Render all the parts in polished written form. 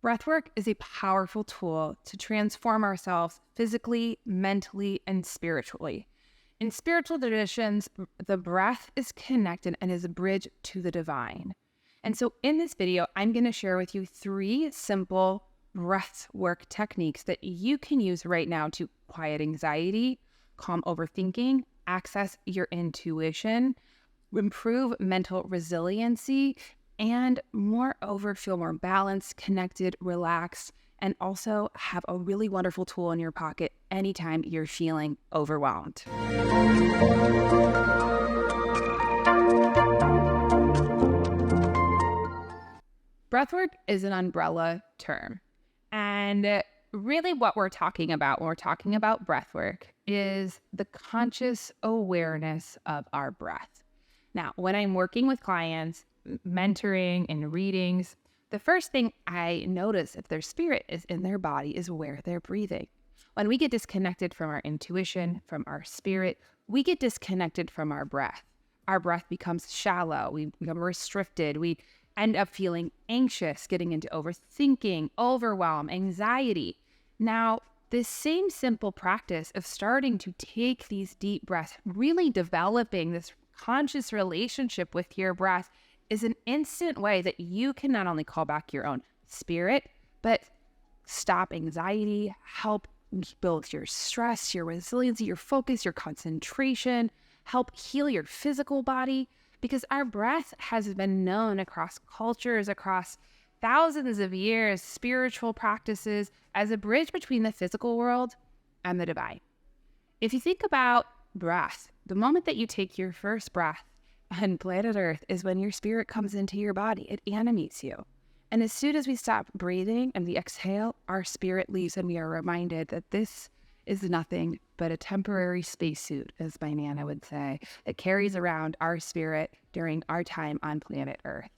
Breathwork is a powerful tool to transform ourselves physically, mentally, and spiritually. In spiritual traditions, the breath is connected and is a bridge to the divine. And so in this video, I'm going to share with you 3 simple breathwork techniques that you can use right now to quiet anxiety, calm overthinking, access your intuition, improve mental resiliency, and moreover, feel more balanced, connected, relaxed, and also have a really wonderful tool in your pocket anytime you're feeling overwhelmed. Breathwork is an umbrella term. And really what we're talking about when we're talking about breathwork is the conscious awareness of our breath. Now, when I'm working with clients, mentoring and readings, the first thing I notice if their spirit is in their body is where they're breathing. When we get disconnected from our intuition, from our spirit, we get disconnected from our breath. Our breath becomes shallow. We become restricted. We end up feeling anxious, getting into overthinking, overwhelm, anxiety. Now, this same simple practice of starting to take these deep breaths, really developing this conscious relationship with your breath, is an instant way that you can not only call back your own spirit, but stop anxiety, help build your stress, your resiliency, your focus, your concentration, help heal your physical body. Because our breath has been known across cultures, across thousands of years, spiritual practices, as a bridge between the physical world and the divine. If you think about breath, the moment that you take your first breath on planet Earth is when your spirit comes into your body. It animates you. And as soon as we stop breathing and we exhale, our spirit leaves and we are reminded that this is nothing but a temporary spacesuit, as my Nana would say, that carries around our spirit during our time on planet Earth.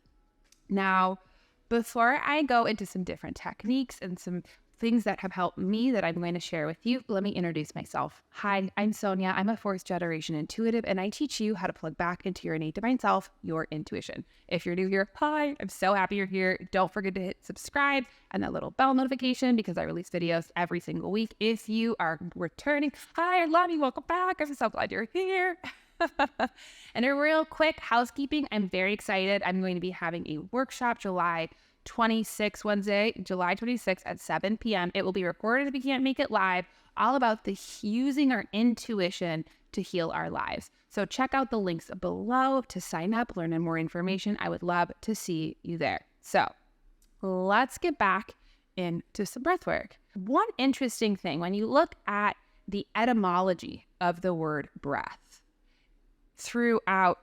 Now, before I go into some different techniques and some things that have helped me that I'm going to share with you, let me introduce myself. Hi, I'm Sonia. I'm a 4th generation intuitive, and I teach you how to plug back into your innate divine self, your intuition. If you're new here, hi, I'm so happy you're here. Don't forget to hit subscribe and that little bell notification because I release videos every single week. If you are returning, hi, I love you. Welcome back. I'm so glad you're here. And a real quick housekeeping, I'm very excited. I'm going to be having a workshop July 26th, July 26th at 7 p.m. It will be recorded if we can't make it live, all about using our intuition to heal our lives. So check out the links below to sign up, learn more information. I would love to see you there. So let's get back into some breath work. One interesting thing, when you look at the etymology of the word breath throughout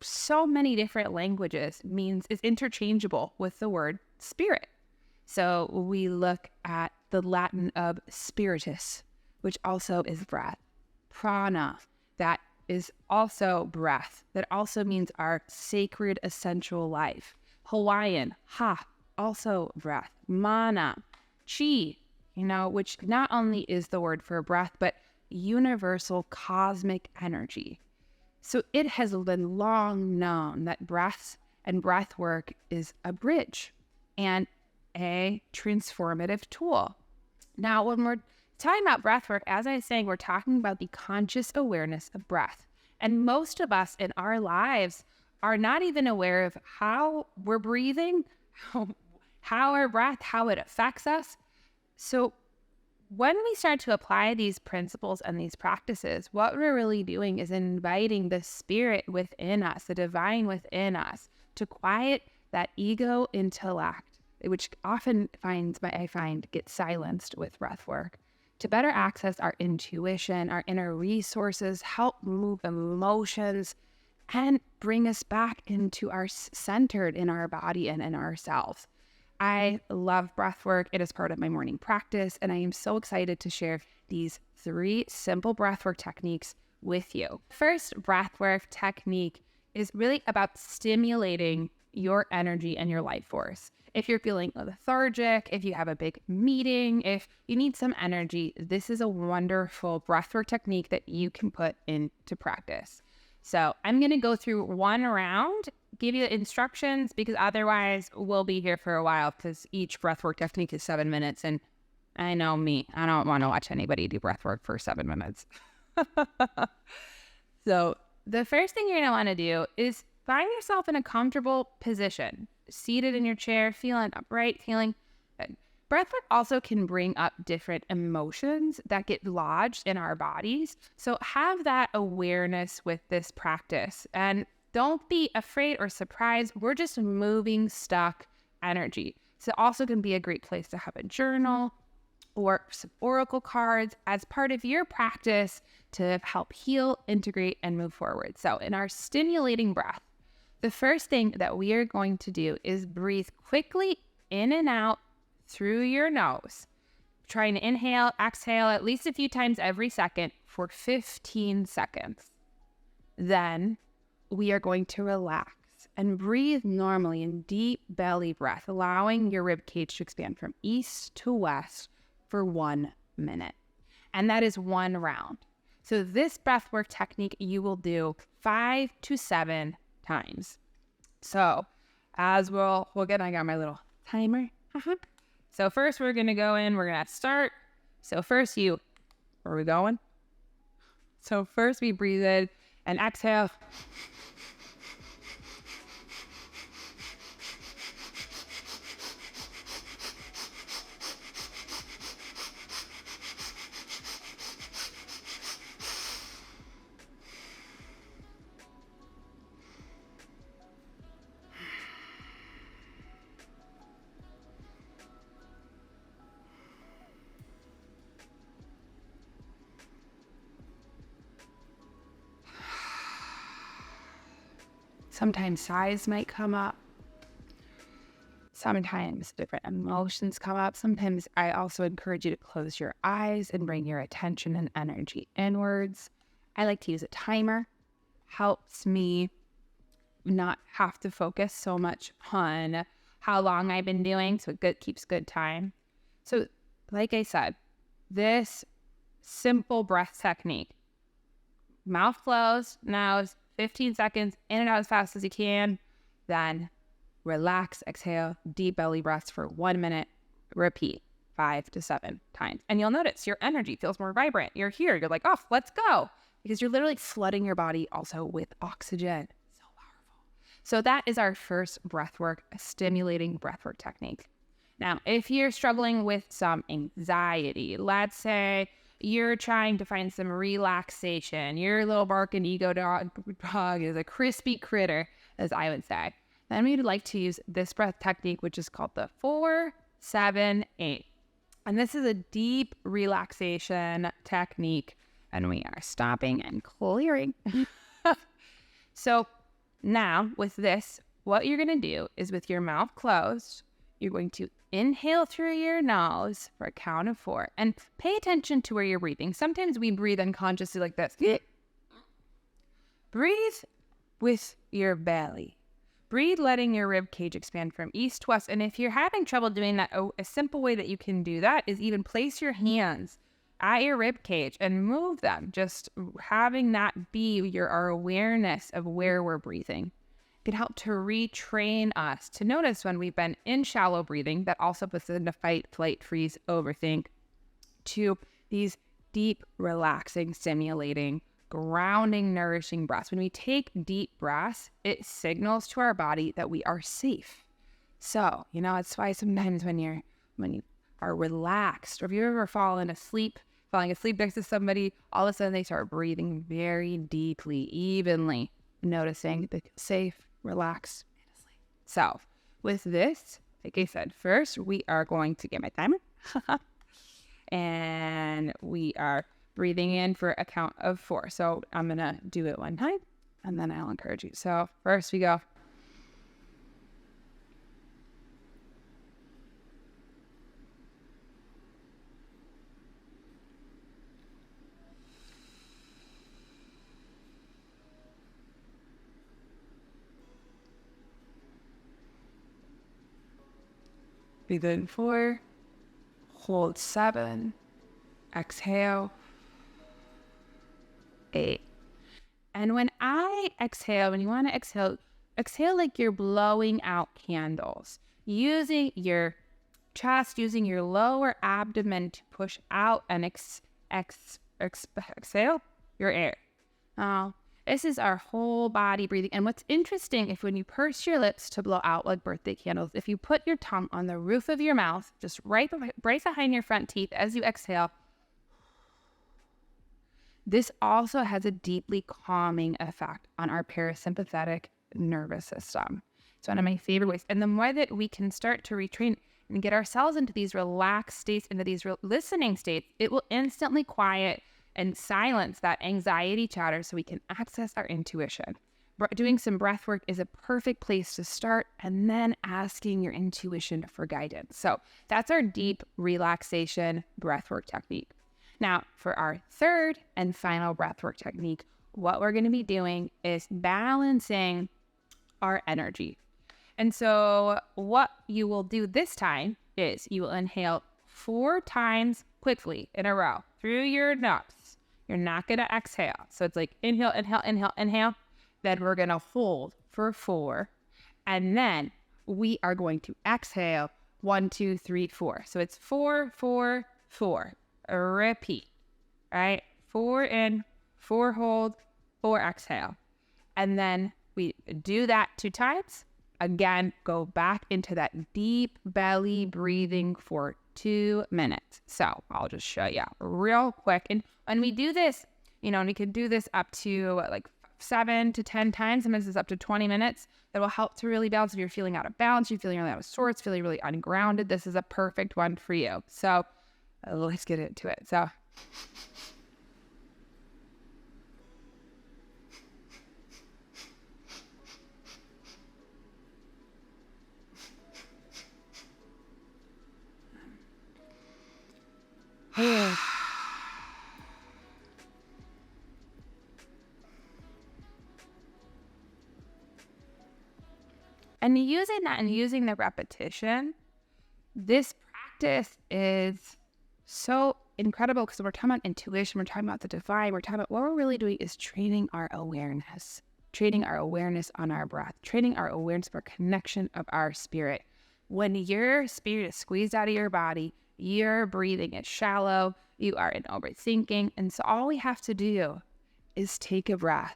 so many different languages, is interchangeable with the word spirit. So we look at the Latin of spiritus, which also is breath. Prana, that is also breath. That also means our sacred essential life. Hawaiian, ha, also breath. Mana, chi, which not only is the word for breath, but universal cosmic energy. So it has been long known that breath and breath work is a bridge and a transformative tool. Now, when we're talking about breath work, as I was saying, we're talking about the conscious awareness of breath. And most of us in our lives are not even aware of how we're breathing, how our breath, how it affects us. So when we start to apply these principles and these practices, what we're really doing is inviting the spirit within us, the divine within us, to quiet that ego intellect, which often I find gets silenced with breath work, to better access our intuition, our inner resources, help move emotions, and bring us back into our centered in our body and in ourselves. I love breath work. It is part of my morning practice, and I am so excited to share these 3 simple breathwork techniques with you. First breathwork technique is really about stimulating your energy and your life force. If you're feeling lethargic, if you have a big meeting, if you need some energy, this is a wonderful breathwork technique that you can put into practice. So I'm going to go through one round give you instructions because otherwise we'll be here for a while because each breathwork technique is 7 minutes. And I know me, I don't want to watch anybody do breathwork for 7 minutes. So the first thing you're going to want to do is find yourself in a comfortable position, seated in your chair, feeling upright, feeling good. Breathwork also can bring up different emotions that get lodged in our bodies. So have that awareness with this practice. And don't be afraid or surprised. We're just moving stuck energy. So it also can be a great place to have a journal or some oracle cards as part of your practice to help heal, integrate, and move forward. So in our stimulating breath, the first thing that we are going to do is breathe quickly in and out through your nose. Trying to inhale, exhale at least a few times every second for 15 seconds. Then we are going to relax and breathe normally in deep belly breath, allowing your rib cage to expand from east to west for 1 minute. And that is 1 round. So this breathwork technique you will do 5 to 7 times. So as we'll get, I got my little timer. So first we're going to go in, we're going to start. So first where are we going? So first we breathe in and exhale. Sometimes sighs might come up. Sometimes different emotions come up. Sometimes I also encourage you to close your eyes and bring your attention and energy inwards. I like to use a timer. Helps me not have to focus so much on how long I've been doing, so it keeps good time. So like I said, this simple breath technique, mouth closed, nose, 15 seconds, in and out as fast as you can. Then relax, exhale, deep belly breaths for 1 minute. Repeat 5 to 7 times. And you'll notice your energy feels more vibrant. You're here. You're like, oh, let's go. Because you're literally flooding your body also with oxygen. So powerful. So that is our first breathwork, stimulating breathwork technique. Now, if you're struggling with some anxiety, let's say you're trying to find some relaxation, your little barking ego dog is a crispy critter, as I would say, then we'd like to use this breath technique, which is called the 4-7-8. And this is a deep relaxation technique, and we are stopping and clearing. So now with this, what you're going to do is with your mouth closed, you're going to inhale through your nose for a count of 4 and pay attention to where you're breathing. Sometimes we breathe unconsciously like this. Breathe with your belly. Breathe, letting your rib cage expand from east to west. And if you're having trouble doing that, a simple way that you can do that is even place your hands at your rib cage and move them. Just having that be our awareness of where we're breathing can help to retrain us to notice when we've been in shallow breathing that also puts us into fight, flight, freeze, overthink, to these deep, relaxing, stimulating, grounding, nourishing breaths. When we take deep breaths, it signals to our body that we are safe. So, it's why sometimes when you are relaxed, or if you're ever falling asleep next to somebody, all of a sudden they start breathing very deeply, evenly, noticing the safe, relaxed, and asleep. So with this, like I said, first we are going to get my timer and we are breathing in for a count of 4. So I'm going to do it 1 time and then I'll encourage you. So first we go. Breathe in 4, hold 7, exhale 8. And when I exhale, when you want to exhale, exhale like you're blowing out candles, using your chest, using your lower abdomen to push out and exhale your air. This is our whole body breathing. And what's interesting, if when you purse your lips to blow out like birthday candles, if you put your tongue on the roof of your mouth, just right behind your front teeth as you exhale, this also has a deeply calming effect on our parasympathetic nervous system. It's one of my favorite ways. And the more that we can start to retrain and get ourselves into these relaxed states, into these listening states, it will instantly quiet and silence that anxiety chatter so we can access our intuition. Doing some breath work is a perfect place to start, and then asking your intuition for guidance. So that's our deep relaxation breath work technique. Now, for our third and final breath work technique, what we're going to be doing is balancing our energy. And so what you will do this time is you will inhale 4 times quickly in a row through your nose. You're not going to exhale. So it's like inhale, inhale, inhale, inhale. Then we're going to hold for 4. And then we are going to exhale 1, 2, 3, 4. So it's 4, 4, 4. Repeat. All right. 4 in, 4 hold, 4 exhale. And then we do that 2 times. Again, go back into that deep belly breathing for 2 minutes. So I'll just show you real quick. And when we do this, and we can do this up to like 7 to 10 times. Sometimes it's up to 20 minutes. That will help to really balance. If you're feeling out of balance, you're feeling really out of sorts, feeling really ungrounded, this is a perfect one for you. So let's get into it. So and using that and using the repetition, this practice is so incredible because we're talking about intuition, we're talking about the divine, we're talking about what we're really doing is training our awareness on our breath, training our awareness of our connection of our spirit. When your spirit is squeezed out of your body, your breathing is shallow, you are in overthinking. And so all we have to do is take a breath,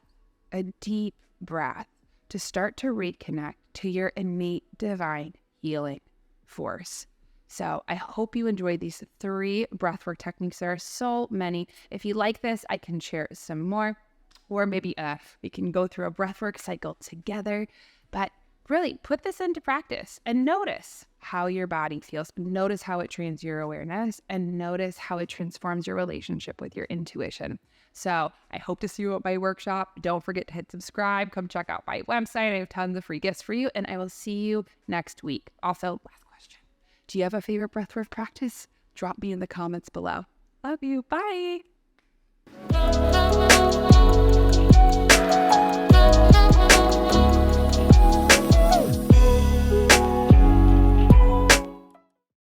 a deep breath, to start to reconnect to your innate divine healing force. So I hope you enjoyed these 3 breathwork techniques. There are so many. If you like this, I can share some more, or maybe we can go through a breathwork cycle together. But really put this into practice and notice how your body feels. Notice how it trains your awareness, and notice how it transforms your relationship with your intuition. So I hope to see you at my workshop. Don't forget to hit subscribe. Come check out my website. I have tons of free gifts for you, and I will see you next week. Also, last question. Do you have a favorite breathwork practice? Drop me in the comments below. Love you. Bye.